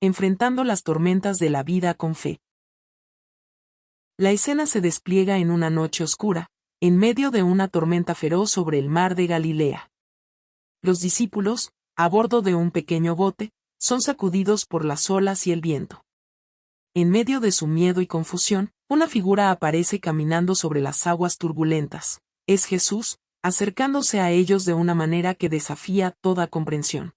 enfrentando las tormentas de la vida con fe. La escena se despliega en una noche oscura, en medio de una tormenta feroz sobre el mar de Galilea. Los discípulos, a bordo de un pequeño bote, son sacudidos por las olas y el viento. En medio de su miedo y confusión, una figura aparece caminando sobre las aguas turbulentas. Es Jesús, acercándose a ellos de una manera que desafía toda comprensión.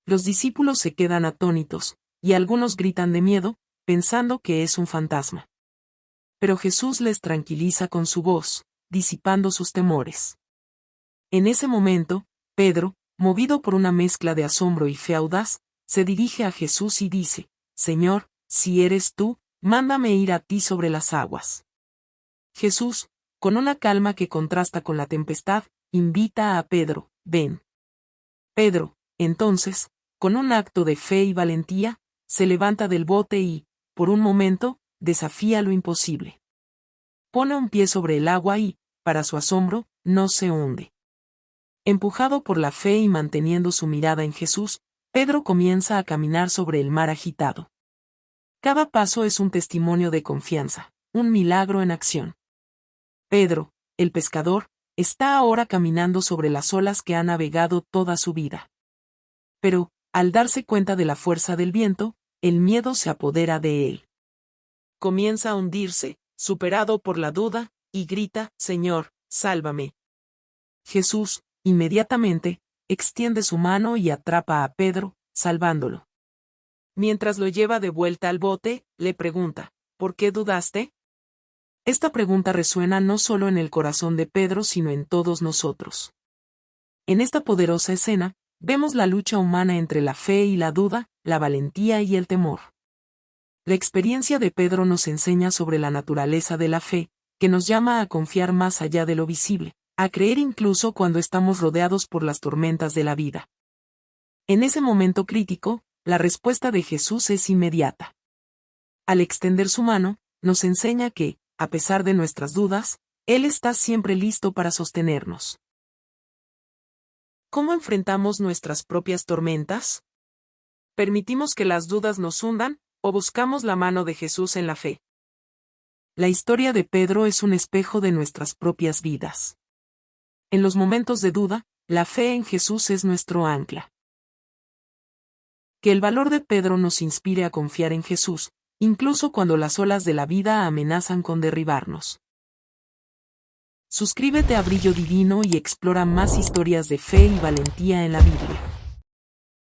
Los discípulos se quedan atónitos, y algunos gritan de miedo, pensando que es un fantasma. Pero Jesús les tranquiliza con su voz, disipando sus temores. En ese momento, Pedro, movido por una mezcla de asombro y fe audaz, se dirige a Jesús y dice: Señor, si eres tú, mándame ir a ti sobre las aguas. Jesús, con una calma que contrasta con la tempestad, invita a Pedro: ven. Pedro, entonces, con un acto de fe y valentía, se levanta del bote y, por un momento, desafía lo imposible. Pone un pie sobre el agua y, para su asombro, no se hunde. Empujado por la fe y manteniendo su mirada en Jesús, Pedro comienza a caminar sobre el mar agitado. Cada paso es un testimonio de confianza, un milagro en acción. Pedro, el pescador, está ahora caminando sobre las olas que ha navegado toda su vida. Pero, al darse cuenta de la fuerza del viento, el miedo se apodera de él. Comienza a hundirse, superado por la duda, y grita: Señor, sálvame. Jesús, inmediatamente, extiende su mano y atrapa a Pedro, salvándolo. Mientras lo lleva de vuelta al bote, le pregunta: ¿por qué dudaste? Esta pregunta resuena no solo en el corazón de Pedro sino en todos nosotros. En esta poderosa escena, vemos la lucha humana entre la fe y la duda, la valentía y el temor. La experiencia de Pedro nos enseña sobre la naturaleza de la fe, que nos llama a confiar más allá de lo visible, a creer incluso cuando estamos rodeados por las tormentas de la vida. En ese momento crítico, la respuesta de Jesús es inmediata. Al extender su mano, nos enseña que, a pesar de nuestras dudas, Él está siempre listo para sostenernos. ¿Cómo enfrentamos nuestras propias tormentas? ¿Permitimos que las dudas nos hundan, o buscamos la mano de Jesús en la fe? La historia de Pedro es un espejo de nuestras propias vidas. En los momentos de duda, la fe en Jesús es nuestro ancla. Que el valor de Pedro nos inspire a confiar en Jesús, incluso cuando las olas de la vida amenazan con derribarnos. Suscríbete a Brillo Divino y explora más historias de fe y valentía en la Biblia.